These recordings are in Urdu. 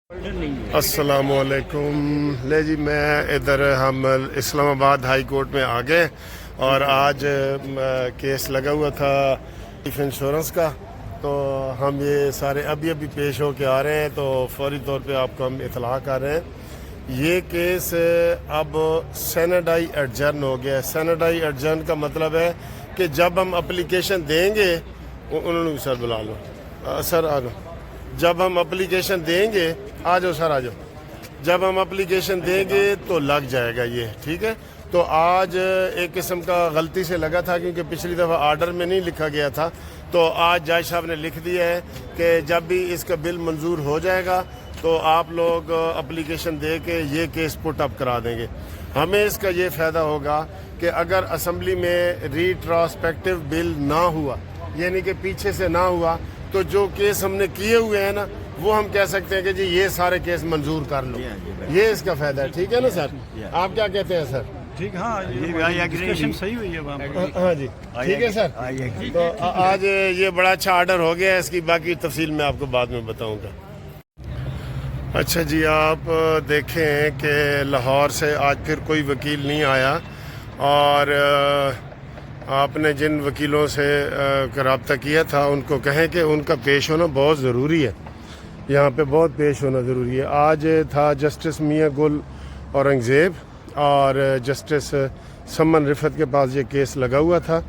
السلام علیکم۔ لے جی میں ادھر ہم اسلام آباد ہائی کورٹ میں آ گئے اور آج کیس لگا ہوا تھا لائف انشورنس کا، تو ہم یہ سارے ابھی پیش ہو کے آ رہے ہیں، تو فوری طور پہ آپ کو ہم اطلاع کر رہے ہیں یہ کیس اب سینیڈائی ایڈجرن ہو گیا ہے۔ سینیڈائی ایڈجرن کا مطلب ہے کہ جب ہم اپلیکیشن دیں گے، انہوں نے بھی سر بلا لو، سر آ جاؤ، جب ہم اپلیکیشن دیں گے، آ جاؤ سر آ جاؤ، جب ہم اپلیکیشن دیں گے تو لگ جائے گا یہ، ٹھیک ہے۔ تو آج ایک قسم کا غلطی سے لگا تھا، کیونکہ پچھلی دفعہ آرڈر میں نہیں لکھا گیا تھا، تو آج جج صاحب نے لکھ دیا ہے کہ جب بھی اس کا بل منظور ہو جائے گا تو آپ لوگ اپلیکیشن دے کے یہ کیس پٹ اپ کرا دیں گے۔ ہمیں اس کا یہ فائدہ ہوگا کہ اگر اسمبلی میں ریٹراسپیکٹیو بل نہ ہوا، یعنی کہ پیچھے سے نہ ہوا، تو جو کیس ہم نے کیے ہوئے ہیں نا، وہ ہم کہہ سکتے ہیں کہ جی یہ سارے کیس منظور کر لو، یہ اس کا فائدہ ہے، ٹھیک ہے نا سر؟ آپ کیا کہتے ہیں سر؟ ٹھیک، ہاں ڈسکشن صحیح ہوئی ہے وہاں پر۔ ہاں جی ٹھیک ہے سر۔ تو آج یہ بڑا اچھا آرڈر ہو گیا ہے، اس کی باقی تفصیل میں آپ کو بعد میں بتاؤں گا۔ اچھا جی، آپ دیکھیں کہ لاہور سے آج پھر کوئی وکیل نہیں آیا، اور آپ نے جن وکیلوں سے رابطہ کیا تھا ان کو کہیں کہ ان کا پیش ہونا بہت ضروری ہے، یہاں پہ بہت پیش ہونا ضروری ہے۔ آج تھا جسٹس میاں گل اورنگزیب اور جسٹس سمن رفت کے پاس یہ کیس لگا ہوا تھا،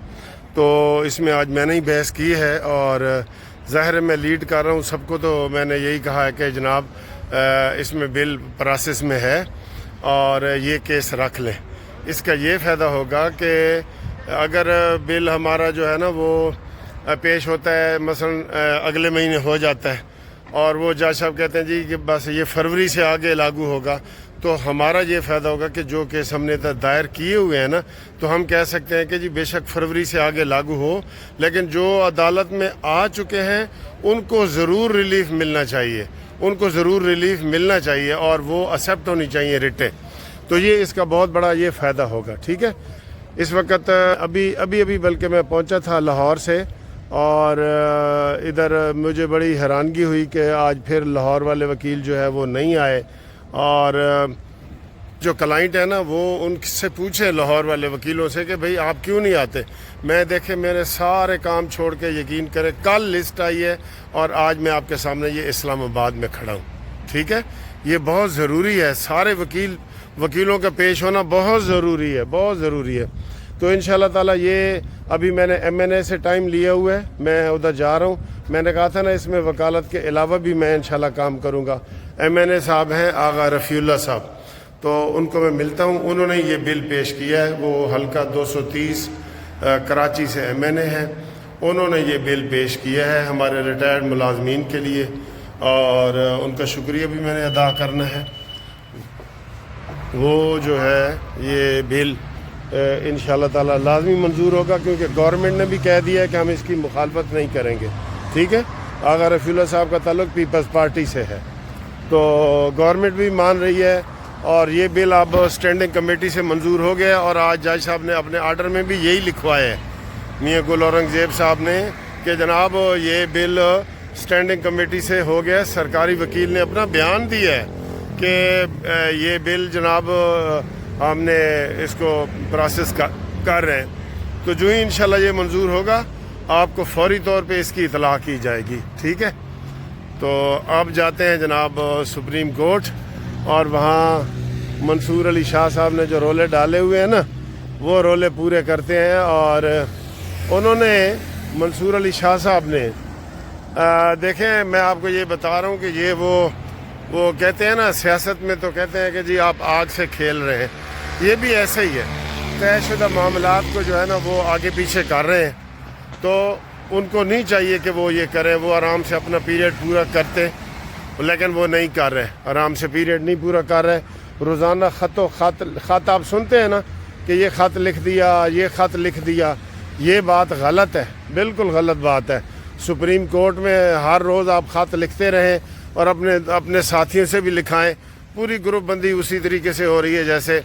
تو اس میں آج میں نے ہی بحث کی ہے، اور ظاہر میں لیڈ کر رہا ہوں سب کو، تو میں نے یہی کہا ہے کہ جناب اس میں بل پروسیس میں ہے اور یہ کیس رکھ لیں۔ اس کا یہ فائدہ ہوگا کہ اگر بل ہمارا جو ہے نا وہ پیش ہوتا ہے، مثلا اگلے مہینے ہو جاتا ہے، اور وہ جج صاحب کہتے ہیں جی کہ بس یہ فروری سے آگے لاگو ہوگا، تو ہمارا یہ فائدہ ہوگا کہ جو کیس ہم نے دائر کیے ہوئے ہیں نا، تو ہم کہہ سکتے ہیں کہ جی بے شک فروری سے آگے لاگو ہو، لیکن جو عدالت میں آ چکے ہیں ان کو ضرور ریلیف ملنا چاہیے، ان کو ضرور ریلیف ملنا چاہیے، اور وہ ایکسیپٹ ہونی چاہیے ریٹیں، تو یہ اس کا بہت بڑا یہ فائدہ ہوگا، ٹھیک ہے۔ اس وقت ابھی بلکہ میں پہنچا تھا لاہور سے، اور ادھر مجھے بڑی حیرانگی ہوئی کہ آج پھر لاہور والے وکیل جو ہے وہ نہیں آئے، اور جو کلائنٹ ہے نا وہ ان سے پوچھے لاہور والے وکیلوں سے کہ بھئی آپ کیوں نہیں آتے۔ میں دیکھے میرے سارے کام چھوڑ کے، یقین کرے کل لسٹ آئی ہے اور آج میں آپ کے سامنے یہ اسلام آباد میں کھڑا ہوں، ٹھیک ہے۔ یہ بہت ضروری ہے، سارے وکیلوں کا پیش ہونا بہت ضروری ہے، بہت ضروری ہے۔ تو انشاءاللہ تعالیٰ یہ ابھی میں نے ایم این اے سے ٹائم لیا ہوا ہے، میں ادھر جا رہا ہوں، میں نے کہا تھا نا اس میں وکالت کے علاوہ بھی میں انشاءاللہ کام کروں گا۔ ایم این اے صاحب ہیں آغا رفیع اللہ صاحب، تو ان کو میں ملتا ہوں، انہوں نے یہ بل پیش کیا ہے، وہ حلقہ 230 کراچی سے ایم این اے ہیں، انہوں نے یہ بل پیش کیا ہے ہمارے ریٹائرڈ ملازمین کے لیے، اور ان کا شکریہ بھی میں نے ادا کرنا ہے۔ وہ جو ہے یہ بل انشاءاللہ تعالیٰ لازمی منظور ہوگا، کیونکہ گورنمنٹ نے بھی کہہ دیا ہے کہ ہم اس کی مخالفت نہیں کریں گے، ٹھیک ہے۔ آغا رفیع اللہ صاحب کا تعلق پیپلز پارٹی سے ہے، تو گورنمنٹ بھی مان رہی ہے، اور یہ بل اب اسٹینڈنگ کمیٹی سے منظور ہو گیا، اور آج جج صاحب نے اپنے آرڈر میں بھی یہی لکھوایا ہے میاں گل اورنگزیب صاحب نے کہ جناب یہ بل اسٹینڈنگ کمیٹی سے ہو گیا۔ سرکاری وکیل نے اپنا بیان دیا ہے کہ یہ بل جناب ہم نے اس کو پروسیس کر رہے ہیں، تو جو ہی انشاءاللہ یہ منظور ہوگا آپ کو فوری طور پہ اس کی اطلاع کی جائے گی، ٹھیک ہے۔ تو اب جاتے ہیں جناب سپریم کورٹ، اور وہاں منصور علی شاہ صاحب نے جو رولے ڈالے ہوئے ہیں نا وہ رولے پورے کرتے ہیں، اور انہوں نے منصور علی شاہ صاحب نے دیکھیں، میں آپ کو یہ بتا رہا ہوں کہ یہ وہ کہتے ہیں نا سیاست میں، تو کہتے ہیں کہ جی آپ آگ سے کھیل رہے ہیں، یہ بھی ایسا ہی ہے، طے شدہ معاملات کو جو ہے نا وہ آگے پیچھے کر رہے ہیں، تو ان کو نہیں چاہیے کہ وہ یہ کریں، وہ آرام سے اپنا پیریڈ پورا کرتے، لیکن وہ نہیں کر رہے، آرام سے پیریڈ نہیں پورا کر رہے۔ روزانہ خط آپ سنتے ہیں نا کہ یہ خط لکھ دیا، یہ خط لکھ دیا، یہ بات غلط ہے، بالکل غلط بات ہے۔ سپریم کورٹ میں ہر روز آپ خط لکھتے رہیں، اور اپنے ساتھیوں سے بھی لکھائیں، پوری گروپ بندی اسی طریقے سے ہو رہی ہے جیسے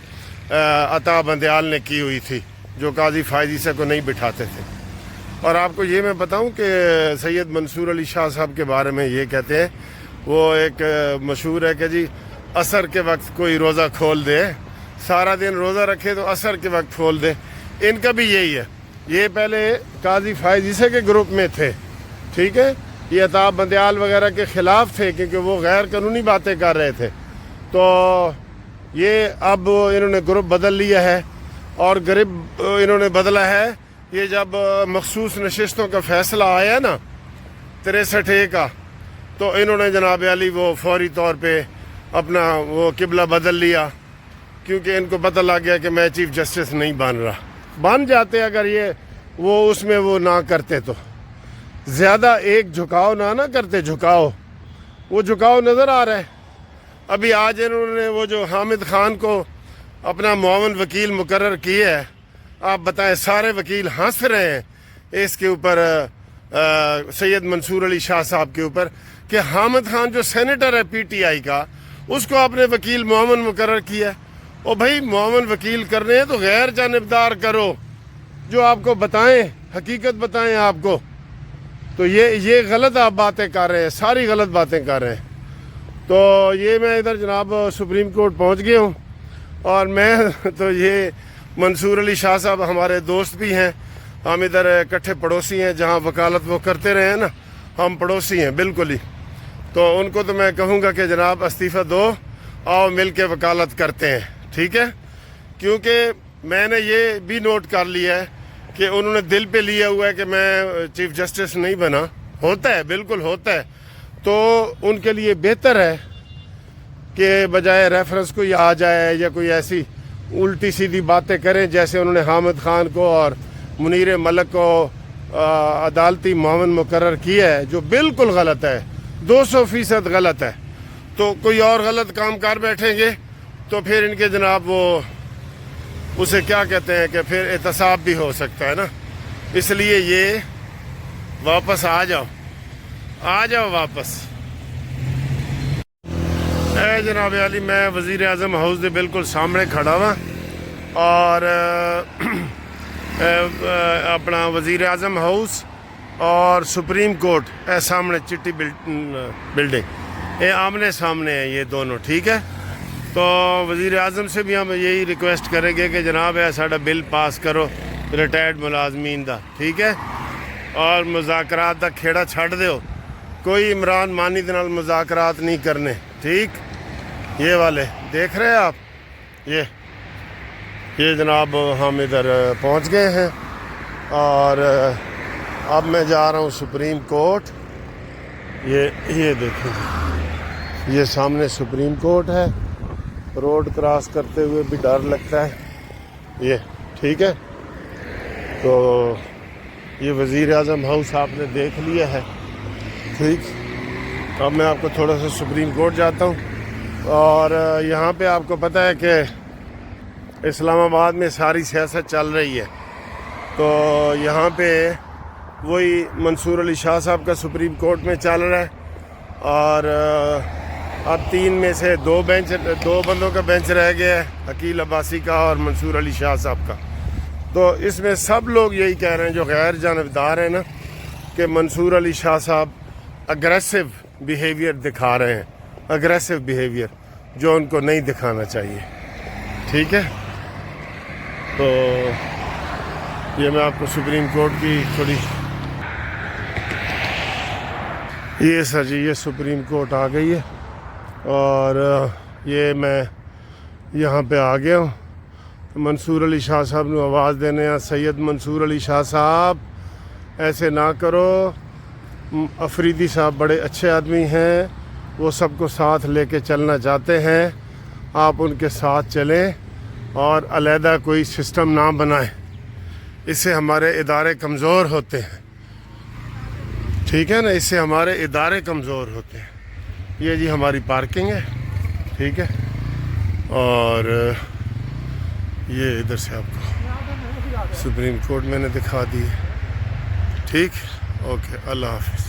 عطا بندیال نے کی ہوئی تھی، جو قاضی فائزی کو نہیں بٹھاتے تھے۔ اور آپ کو یہ میں بتاؤں کہ سید منصور علی شاہ صاحب کے بارے میں یہ کہتے ہیں وہ ایک مشہور ہے کہ جی عصر کے وقت کوئی روزہ کھول دے، سارا دن روزہ رکھے تو عصر کے وقت کھول دے. ان کا بھی یہی ہے. یہ پہلے قاضی فائز عیسیٰ کے گروپ میں تھے، ٹھیک ہے، یہ عطاب بندیال وغیرہ کے خلاف تھے کیونکہ وہ غیر قانونی باتیں کر رہے تھے. تو یہ اب انہوں نے گروپ بدل لیا ہے، اور گروپ انہوں نے بدلا ہے یہ جب مخصوص نشستوں کا فیصلہ آیا نا 63A کا، تو انہوں نے جناب علی وہ فوری طور پہ اپنا وہ قبلہ بدل لیا، کیونکہ ان کو پتہ لگ گیا کہ میں چیف جسٹس نہیں بن رہا. بن جاتے اگر یہ وہ اس میں وہ نہ کرتے، تو زیادہ ایک جھکاؤ نہ کرتے، جھکاؤ وہ جھکاؤ نظر آ رہا ہے. ابھی آج انہوں نے وہ جو حامد خان کو اپنا معاون وکیل مقرر کیا ہے، آپ بتائیں سارے وکیل ہنس رہے ہیں اس کے اوپر، سید منصور علی شاہ صاحب کے اوپر، کہ حامد خان جو سینیٹر ہے PTI کا، اس کو آپ نے وکیل معاون مقرر کیا ہے. او بھائی معاون وکیل کرنے ہیں تو غیر جانبدار کرو، جو آپ کو بتائیں، حقیقت بتائیں آپ کو. تو یہ غلط آپ باتیں کر رہے ہیں، ساری غلط باتیں کر رہے ہیں. تو یہ میں ادھر جناب سپریم کورٹ پہنچ گیا ہوں، اور میں تو یہ منصور علی شاہ صاحب ہمارے دوست بھی ہیں، ہم ادھر اکٹھے پڑوسی ہیں، جہاں وکالت وہ کرتے رہے ہیں نا، ہم پڑوسی ہیں بالکل ہی. تو ان کو تو میں کہوں گا کہ جناب استعفیٰ دو، آؤ مل کے وکالت کرتے ہیں، ٹھیک ہے. کیونکہ میں نے یہ بھی نوٹ کر لیا ہے کہ انہوں نے دل پہ لیا ہوا ہے کہ میں چیف جسٹس نہیں بنا. ہوتا ہے، بالکل ہوتا ہے. تو ان کے لیے بہتر ہے کہ بجائے ریفرنس کوئی آ جائے یا کوئی ایسی الٹی سیدھی باتیں کریں، جیسے انہوں نے حامد خان کو اور منیر ملک کو عدالتی معاون مقرر کیا ہے، جو بالکل غلط ہے، 200% غلط ہے. تو کوئی اور غلط کام کر بیٹھیں گے تو پھر ان کے جناب وہ اسے کیا کہتے ہیں کہ پھر احتساب بھی ہو سکتا ہے نا. اس لیے یہ واپس آ جاؤ واپس. اے جناب علی، میں وزیر اعظم ہاؤس کے بالکل سامنے کھڑا ہوا، اور اپنا وزیر اعظم ہاؤس اور سپریم کورٹ اے سامنے چٹی بلڈنگ، یہ آمنے سامنے ہیں یہ دونوں، ٹھیک ہے. تو وزیر اعظم سے بھی ہم یہی ریکویسٹ کریں گے کہ جناب ساڈا بل پاس کرو ریٹائرڈ ملازمین دا، ٹھیک ہے، اور مذاکرات دا کھیڑا چھڈ دیو. کوئی عمران مانی دے نال مذاکرات نہیں کرنے، ٹھیک. یہ والے دیکھ رہے ہیں آپ، یہ جناب ہم ادھر پہنچ گئے ہیں، اور اب میں جا رہا ہوں سپریم کورٹ. یہ دیکھیں، یہ سامنے سپریم کورٹ ہے. روڈ کراس کرتے ہوئے بھی ڈر لگتا ہے، یہ ٹھیک ہے. تو یہ وزیر اعظم ہاؤس آپ نے دیکھ لیا ہے، ٹھیک. اب میں آپ کو تھوڑا سا سپریم کورٹ جاتا ہوں، اور یہاں پہ آپ کو پتہ ہے کہ اسلام آباد میں ساری سیاست چل رہی ہے. تو یہاں پہ وہی منصور علی شاہ صاحب کا سپریم کورٹ میں چل رہا ہے، اور اب 3 میں سے 2 بندوں کا بینچ رہ گیا ہے، عقیل عباسی کا اور منصور علی شاہ صاحب کا. تو اس میں سب لوگ یہی کہہ رہے ہیں جو غیر جانبدار ہیں نا، کہ منصور علی شاہ صاحب اگریسو بیہیویئر دکھا رہے ہیں، اگریسو بیہیویئر جو ان کو نہیں دکھانا چاہیے، ٹھیک ہے. تو یہ میں آپ کو سپریم کورٹ کی تھوڑی، یہ سر جی یہ سپریم کورٹ آ گئی ہے، اور یہ میں یہاں پہ آ گیا ہوں. منصور علی شاہ صاحب نے آواز دینے ہیں، سید منصور علی شاہ صاحب ایسے نہ کرو. افریدی صاحب بڑے اچھے آدمی ہیں، وہ سب کو ساتھ لے کے چلنا چاہتے ہیں، آپ ان کے ساتھ چلیں اور علیحدہ کوئی سسٹم نہ بنائیں، اس سے ہمارے ادارے کمزور ہوتے ہیں، ٹھیک ہے نا، اس سے ہمارے ادارے کمزور ہوتے ہیں. یہ جی ہماری پارکنگ ہے، ٹھیک ہے، اور یہ ادھر سے آپ کو سپریم کورٹ میں نے دکھا دی ہے، ٹھیک. اوکے، اللہ حافظ.